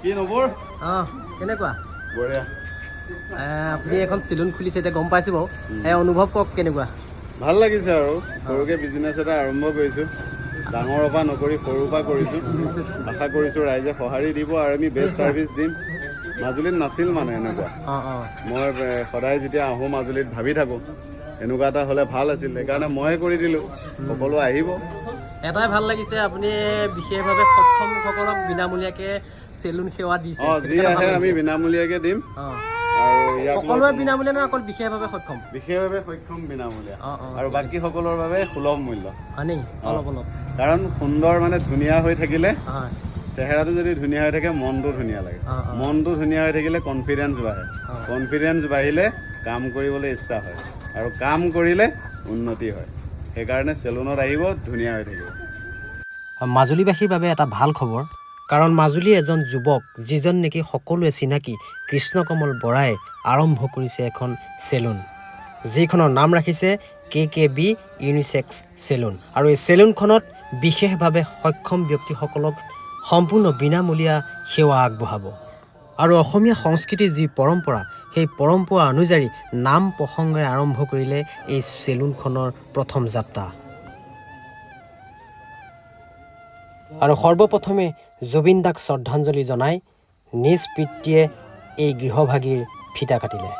কি নবৰ কেনেকুৱা বঢ়িয়া আপুনি এখন চেলুন খুলিছে এতিয়া গম পাইছোঁ বাৰু অনুভৱ কওক কেনেকুৱা ভাল লাগিছে আৰু সৰুকৈ বিজনেছ এটা আৰম্ভ কৰিছোঁ ডাঙৰৰ পৰা নকৰি সৰুৰ পৰা কৰিছোঁ আশা কৰিছোঁ ৰাইজে সঁহাৰি দিব আৰু আমি বেষ্ট ছাৰ্ভিচ দিম মাজুলীত নাছিল মানে এনেকুৱা মই সদায় যেতিয়া আহোঁ মাজুলীত ভাবি থাকোঁ এনেকুৱা এটা হ'লে ভাল আছিল সেইকাৰণে ময়ে কৰি দিলোঁ সকলো আহিব এটাই ভাল লাগিছে আপুনি বিশেষভাৱে সক্ষম লোকসকলক বিনামূলীয়াকৈ চেলুন সেৱা দিছে যি আহে আমি বিনামূলীয়াকৈ দিম আৰু সকলোৱে বিনামূলীয়া নহয় অকল বিশেষভাৱে সক্ষম বিনামূলীয়া আৰু বাকী সকলৰ বাবে সুলভ মূল্য অলপ অলপ কাৰণ সুন্দৰ মানে ধুনীয়া হৈ থাকিলে চেহেৰাটো যদি ধুনীয়া হৈ থাকে মনটো ধুনীয়া লাগে মনটো ধুনীয়া হৈ থাকিলে কনফিডেঞ্চ বাঢ়ে কনফিডেঞ্চ বাঢ়িলে কাম কৰিবলৈ ইচ্ছা হয় আৰু কাম কৰিলে উন্নতি হয় সেইকাৰণে চেলুনত আহিব ধুনীয়া হৈ থাকিব মাজুলীবাসীৰ বাবে এটা ভাল খবৰ কাৰণ মাজুলীৰ এজন যুৱক যিজন নেকি সকলোৱে চিনাকি কৃষ্ণকমল বৰাই আৰম্ভ কৰিছে এখন চেলুন যিখনৰ নাম ৰাখিছে KKB ইউনিচেক্স চেলুন আৰু এই চেলুনখনত বিশেষভাৱে সক্ষম ব্যক্তিসকলক সম্পূৰ্ণ বিনামূলীয়া সেৱা আগবঢ়াব আৰু অসমীয়া সংস্কৃতিৰ যি পৰম্পৰা সেই পৰম্পৰা অনুযায়ী নাম প্ৰসংগৰে আৰম্ভ কৰিলে এই চেলুনখনৰ প্ৰথম যাত্ৰা আৰু সৰ্বপ্ৰথমে জুবিন দাক শ্ৰদ্ধাঞ্জলি জনাই নিজ পিতৃয়ে এই গৃহভাগীৰ ফিতা কাটিলে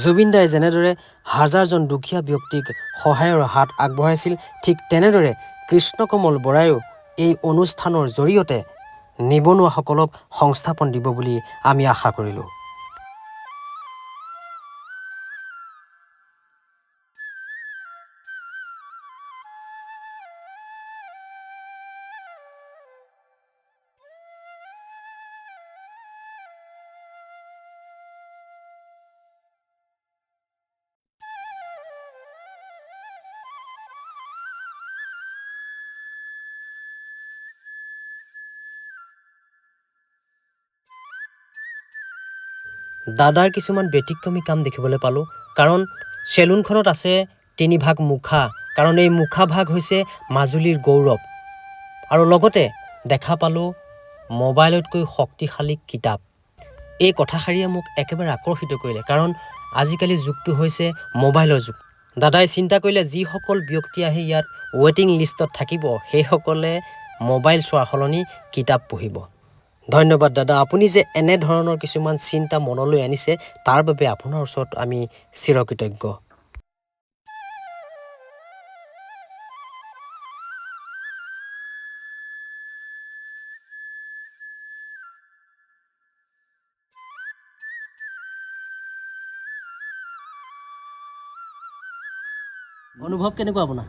জুবিন দাই যেনেদৰে হাজাৰজন দুখীয়া ব্যক্তিক সহায়ৰ হাত আগবঢ়াইছিল ঠিক তেনেদৰে কৃষ্ণকমল বৰাইও এই অনুষ্ঠানৰ জৰিয়তে নিবনুৱাসকলক সংস্থাপন দিব বুলি আমি আশা কৰিলোঁ দাদাৰ কিছুমান ব্যতিক্ৰমী কাম দেখিবলৈ পালোঁ কাৰণ চেলুনখনত আছে 3 ভাগ মুখা কাৰণ এই মুখা ভাগ হৈছে মাজুলীৰ গৌৰৱ আৰু লগতে দেখা পালোঁ মোবাইলতকৈ শক্তিশালী কিতাপ এই কথাষাৰিয়ে মোক একেবাৰে আকৰ্ষিত কৰিলে কাৰণ আজিকালি যুগটো হৈছে মোবাইলৰ যুগ দাদাই চিন্তা কৰিলে যিসকল ব্যক্তি আহি ইয়াত ৱেটিং লিষ্টত থাকিব সেইসকলে মোবাইল চোৱাৰ সলনি কিতাপ পঢ়িব ধন্যবাদ দাদা আপুনি যে এনে ধৰণৰ কিছুমান চিন্তা মনলৈ আনিছে তাৰ বাবে আপোনাৰ ওচৰত আমি চিৰকৃতজ্ঞ অনুভৱ কেনেকুৱা আপোনাৰ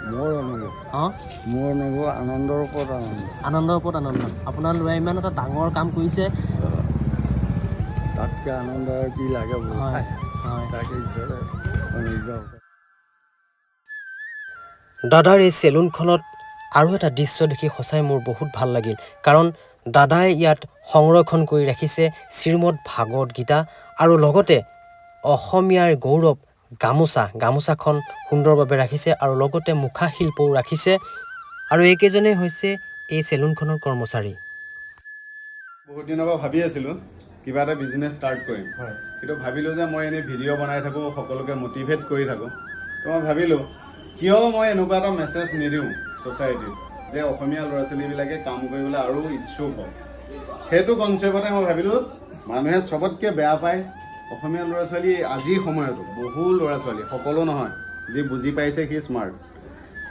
মোৰ অনুভৱ আনন্দৰ ওপৰত আনন্দ আপোনাৰ ল'ৰাই ইমান এটা ডাঙৰ কাম কৰিছে তাতকৈ আনন্দ কি লাগে দাদাৰ এই চেলুনখনত আৰু এটা দৃশ্য দেখি সঁচাই মোৰ বহুত ভাল লাগিল কাৰণ দাদাই ইয়াত সংৰক্ষণ কৰি ৰাখিছে শ্ৰীমদ ভাগৱত গীতা আৰু লগতে অসমীয়াৰ গৌৰৱ গামোচাখন সুন্দৰভাৱে ৰাখিছে আৰু লগতে মুখা শিল্পও ৰাখিছে আৰু এইকেইজনেই হৈছে এই চেলুনখনৰ কৰ্মচাৰী বহুত দিনৰ পৰা ভাবি আছিলোঁ কিবা এটা বিজনেছ ষ্টাৰ্ট কৰিম কিন্তু ভাবিলোঁ যে মই এনেই ভিডিঅ' বনাই থাকোঁ সকলোকে মটিভেট কৰি থাকোঁ তো মই ভাবিলোঁ কিয় মই এনেকুৱা এটা মেছেজ নিদিওঁ ছ'চাইটিত যে অসমীয়া ল'ৰা ছোৱালীবিলাকে কাম কৰিবলৈ আৰু ইচ্ছুক হয় সেইটো কনচেপ্টতে মই ভাবিলোঁ মানুহে চবতকৈ বেয়া পায় অসমীয়া ল'ৰা ছোৱালী আজিৰ সময়তো বহু ল'ৰা ছোৱালী সকলো নহয় যি বুজি পাইছে সি স্মাৰ্ট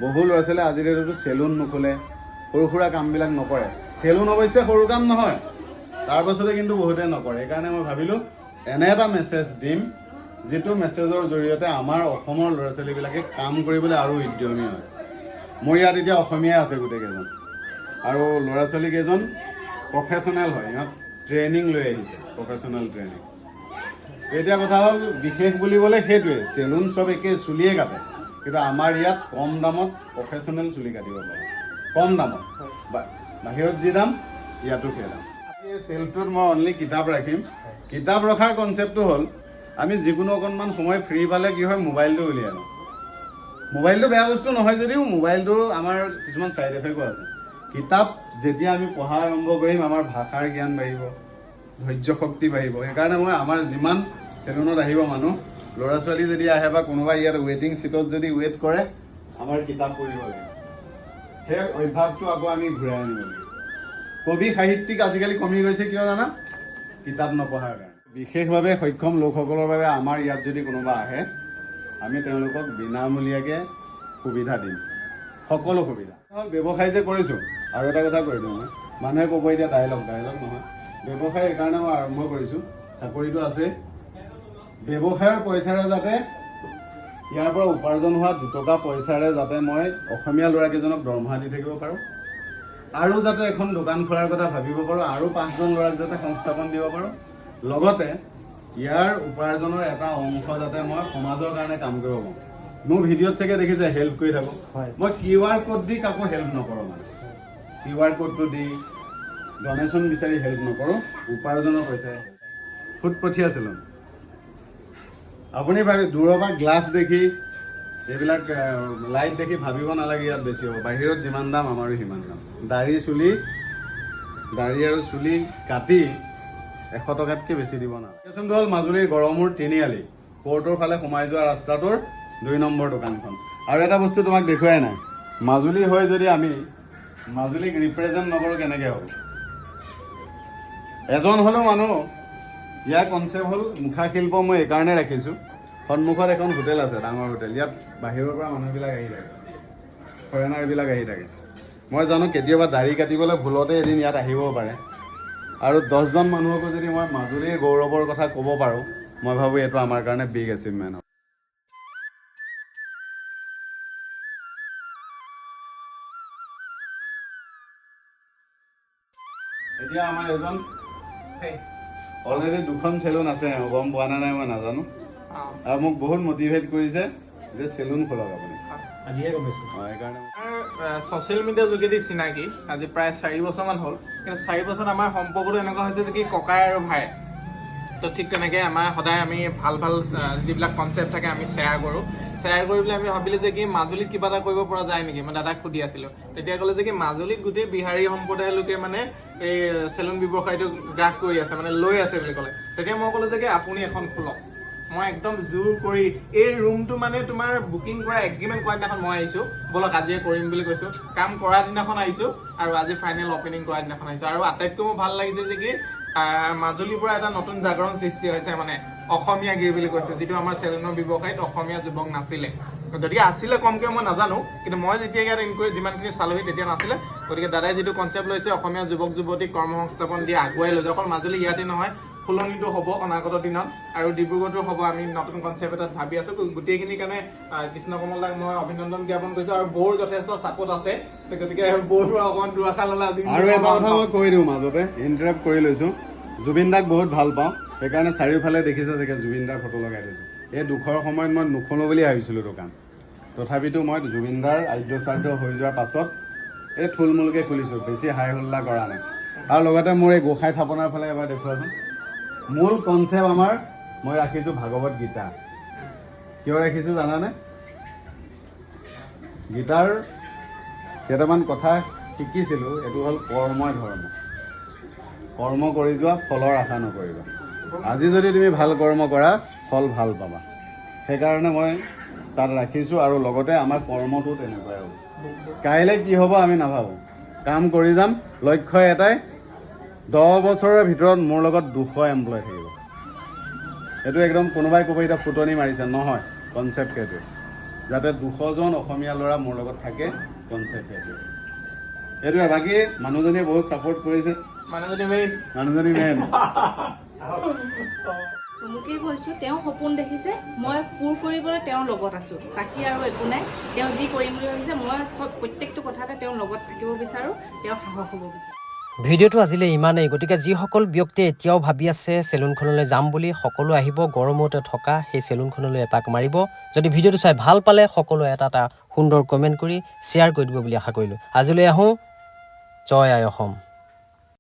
বহু ল'ৰা ছোৱালীয়ে আজিৰ ডেটতো চেলুন নোখোলে সৰু সুৰা কামবিলাক নকৰে চেলুন অৱশ্যে সৰু কাম নহয় তাৰ পাছতে কিন্তু বহুতে নকৰে সেইকাৰণে মই ভাবিলোঁ এনে এটা মেছেজ দিম যিটো মেছেজৰ জৰিয়তে আমাৰ অসমৰ ল'ৰা ছোৱালীবিলাকে কাম কৰিবলৈ আৰু উদ্যমী হয় মোৰ ইয়াত এতিয়া অসমীয়াই আছে গোটেইকেইজন আৰু ল'ৰা ছোৱালীকেইজন প্ৰফেশ্যনেল হয় ইহঁত ট্ৰেইনিং লৈ আহিছে প্ৰফেশ্যনেল ট্ৰেইনিং এতিয়া কথা হ'ল বিশেষ বুলিবলৈ সেইটোৱে চেলুন চব একে চুলিয়ে কাটে কিন্তু আমাৰ ইয়াত কম দামত প্ৰফেশ্যনেল চুলি কাটিব পাৰে কম দামত বাহিৰত যি দাম ইয়াতো সেই দাম এই চেলটোত মই অনলি কিতাপ ৰাখিম কিতাপ ৰখাৰ কনচেপ্টটো হ'ল আমি যিকোনো অকণমান সময় ফ্ৰী পালে কি হয় মোবাইলটো উলিয়াই লওঁ। মোবাইলটো বেয়া বস্তু নহয় যদিও মোবাইলটোৰ আমাৰ কিছুমান ছাইড এফেক্টো আছে। কিতাপ যেতিয়া আমি পঢ়া আৰম্ভ কৰিম আমাৰ ভাষাৰ জ্ঞান বাঢ়িব, ধৈৰ্য শক্তি বাঢ়িব। সেইকাৰণে মই আমাৰ যিমান চেলুনত আহিব মানুহ, ল'ৰা ছোৱালী যদি আহে বা কোনোবা ইয়াত ৱেটিং ছিটত যদি ৱেইট কৰে, আমাৰ কিতাপ পঢ়িব লাগে। সেই অভ্যাসটো আকৌ আমি ঘূৰাই আনিব লাগে। কবি সাহিত্যিক আজিকালি কমি গৈছে কিয় জানা? কিতাপ নপঢ়াৰ কাৰণে। বিশেষভাৱে সক্ষম লোকসকলৰ বাবে আমাৰ ইয়াত যদি কোনোবা আহে, আমি তেওঁলোকক বিনামূলীয়াকৈ সুবিধা দিম, সকলো সুবিধা। ব্যৱসায় যে কৰিছোঁ, আৰু এটা কথা কৈ দিওঁ মই, মানুহে ক'ব এতিয়া ডাইলগ নহয়। ব্যৱসায় এইকাৰণে মই আৰম্ভ কৰিছোঁ, চাকৰিটো আছে। ব্যৱসায়ৰ পইচাৰে যাতে ইয়াৰ পৰা উপাৰ্জন হোৱা 2 টকা পইচাৰে যাতে মই অসমীয়া ল'ৰাকেইজনক দৰমহা দি থাকিব পাৰোঁ, আৰু যাতে এখন দোকান খোলাৰ কথা ভাবিব পাৰোঁ, আৰু 5জন ল'ৰাক যাতে সংস্থাপন দিব পাৰোঁ, লগতে ইয়াৰ উপাৰ্জনৰ এটা অংশ যাতে মই সমাজৰ কাৰণে কাম কৰিব পাৰোঁ। মোৰ ভিডিঅ'ত চাগে দেখিছে হেল্প কৰি থাকোঁ। মই QR কোড দি কাকো হেল্প নকৰোঁ, মানে QR কোডটো দি ডনেশ্যন বিচাৰি হেল্প নকৰোঁ, উপাৰ্জনৰ পইচাৰে ফুট পঠিয়াইছিলোঁ। আপুনি ভাবি দূৰৰ পৰা গ্লাছ দেখি এইবিলাক লাইট দেখি ভাবিব নালাগে ইয়াত বেছি হ'ব। বাহিৰত যিমান দাম আমাৰো সিমান দাম। দাড়ি আৰু চুলি কাটি 100 টকাতকৈ বেছি দিব না। লোকেশ্যনটো হ'ল মাজুলীৰ গড়মূৰ তিনিআলি, কোৰ্টৰ ফালে সোমাই যোৱা ৰাস্তাটোৰ 2 নম্বৰ দোকানখন। আৰু এটা বস্তু তোমাক দেখুৱাই নাই, মাজুলী হৈ যদি আমি মাজুলীক ৰিপ্ৰেজেণ্ট নকৰোঁ কেনেকৈ হ'ব? এজন হ'লেও মানুহ, ইয়াৰ কনচেপ্ট হ'ল মুখা শিল্প। মই এইকাৰণে ৰাখিছোঁ, সন্মুখত এখন হোটেল আছে, ডাঙৰ হোটেল। ইয়াত বাহিৰৰ পৰা মানুহবিলাক আহি থাকে, ফৰেনাৰবিলাক আহি থাকে। মই জানো কেতিয়াবা দাড়ি কাটিবলৈ ভুলতে এদিন ইয়াত আহিবও পাৰে। আৰু 10জন মানুহকো যদি মই মাজুলীৰ গৌৰৱৰ কথা ক'ব পাৰোঁ, মই ভাবোঁ এইটো আমাৰ কাৰণে বিগ এচিভমেণ্ট হ'ব। এতিয়া আমাৰ এজন অলৰেডি 2খন চেলুন আছে, গম পোৱা নাই মই নাজানো। আৰু মোক বহুত মটিভেট কৰিছে যে চেলুন খোলক আপুনি। সেইকাৰণে ছ'চিয়েল মিডিয়াৰ যোগেদি চিনাকি আজি প্ৰায় 4 বছৰমান হ'ল। কিন্তু 4 বছৰত আমাৰ সম্পৰ্কটো এনেকুৱা হৈছে যে কি ককাই আৰু ভাই। তো ঠিক তেনেকৈ আমাৰ সদায় আমি ভাল যিবিলাক কনচেপ্ট থাকে আমি শ্বেয়াৰ কৰোঁ। শ্বেয়াৰ কৰি পেলাই আমি ভাবিলোঁ যে কি মাজুলীত কিবা এটা কৰিব পৰা যায় নেকি। মই দাদাক সুধি আছিলোঁ, তেতিয়া ক'লে যে কি মাজুলীত গোটেই বিহাৰী সম্প্ৰদায়ৰ লোকে মানে এই চেলুন ব্যৱসায়টো গ্ৰাস কৰি আছে, মানে লৈ আছে বুলি ক'লে। তেতিয়া মই ক'লোঁ যে কি আপুনি এখন খোলক। মই একদম জোৰ কৰি এই ৰুমটো মানে তোমাৰ বুকিং কৰা এগ্ৰিমেণ্ট কৰা দিনাখন মই আহিছোঁ, ব'লক আজিয়ে কৰিম বুলি কৈছোঁ। কাম কৰা দিনাখন আহিছোঁ আৰু আজি ফাইনেল অপেনিং কৰা দিনাখন আহিছোঁ। আৰু আটাইতকৈ মোৰ ভাল লাগিছে যে কি মাজুলীৰ পৰা এটা নতুন জাগৰণ সৃষ্টি হৈছে, মানে অসমীয়া গিৰ বুলি কৈছে, যিটো আমাৰ চেলুনৰ ব্যৱসায়ত অসমীয়া যুৱক নাছিলে। যদিও আছিলে কমকৈ মই নাজানো, কিন্তু মই যেতিয়া ইয়াত ইনকুৱাৰী যিমানখিনি চালোহি তেতিয়া নাছিলে। গতিকে দাদাই যিটো কনচেপ্ট লৈছে অসমীয়া যুৱক যুৱতীক কৰ্মসংস্থাপন দি আগুৱাই লৈ যায়, অকল মাজুলী ইয়াতে নহয়, ফুলনিটো হ'ব অনাগত দিনত, আৰু ডিব্ৰুগড়তো হ'ব। আমি নতুন কনচেপ্ট এটাত ভাবি আছোঁ। গোটেইখিনিৰ কাৰণে কৃষ্ণ কমল দাক মই অভিনন্দন জ্ঞাপন কৰিছোঁ। আৰু বৌৰ যথেষ্ট ছাপোৰ্ট আছে, গতিকে বৌৰ পৰা অকণমান দুআষাৰ ল'লে আজি। আৰু এটা কথা মই কৈ দিওঁ, মাজতে ইণ্টাৰাপ্ট কৰি লৈছোঁ। জুবিন দাক বহুত ভাল পাওঁ, সেইকাৰণে চাৰিওফালে দেখিছে চাগে জুবিন দাৰ ফটো লগাই থৈছোঁ। এই দুখৰ সময়ত মই নুখোলোঁ বুলি ভাবিছিলোঁ দোকান, তথাপিতো মই জুবিন দাৰ আদ্য শ্ৰাদ্ধ হৈ যোৱাৰ পাছত এই থুলমূলকৈ খুলিছোঁ, বেছি হাই হুল্লা কৰা নাই। আৰু লগতে মোৰ এই গোসাঁই থাপনাৰ ফালে এবাৰ দেখুৱাচোন। মূল কনচেপ্ট আমাৰ মই ৰাখিছোঁ ভাগৱত গীতা। কিয় ৰাখিছোঁ জানানে? গীতাৰ কেইটামান কথা শিকিছিলোঁ, এইটো হ'ল কৰ্মই ধৰ্ম। কৰ্ম কৰি যোৱা, ফলৰ আশা নকৰিবা। আজি যদি তুমি ভাল কৰ্ম কৰা, ফল ভাল পাবা। সেইকাৰণে মই তাত ৰাখিছোঁ। আৰু লগতে আমাৰ কৰ্মটো তেনেকুৱাই হ'ব। কাইলৈ কি হ'ব আমি নাভাবোঁ, কাম কৰি যাম। লক্ষ্য এটাই, 10 বছৰৰ ভিতৰত মোৰ লগত 200 এমপ্লয় থাকিব। এইটো একদম কোনোবাই ক'ব এতিয়া ফুটনি মাৰিছে, নহয়, কনচেপ্ট সেইটোৱে। যাতে 200জন অসমীয়া ল'ৰা মোৰ লগত থাকে, কনচেপ্ট সেইটোৱে। বাকী মানুহজনীয়ে বহুত ছাপোৰ্ট কৰিছে। মানুহজনী মেইন। চমুকে কৈছোঁ, তেওঁ সপোন দেখিছে, মই পূৰ কৰিবলৈ তেওঁৰ লগত আছোঁ। বাকী আৰু একো নাই। তেওঁ যি কৰিম বুলি ভাবিছে, মই প্ৰত্যেকটো কথাতে তেওঁৰ লগত থাকিব বিচাৰোঁ, তেওঁৰ সাহস হ'ব বিচাৰোঁ। ভিডিঅ'টো আজিলৈ ইমানেই। গতিকে যিসকল ব্যক্তিয়ে এতিয়াও ভাবি আছে চেলুনখনলৈ যাম বুলি, সকলো আহিব গড়মূৰতে থকা সেই চেলুনখনলৈ এপাক মাৰিব। যদি ভিডিঅ'টো চাই ভাল পালে সকলোৱে এটা সুন্দৰ কমেণ্ট কৰি শ্বেয়াৰ কৰি দিব বুলি আশা কৰিলোঁ। আজিলৈ আহোঁ। জয় আই অসম।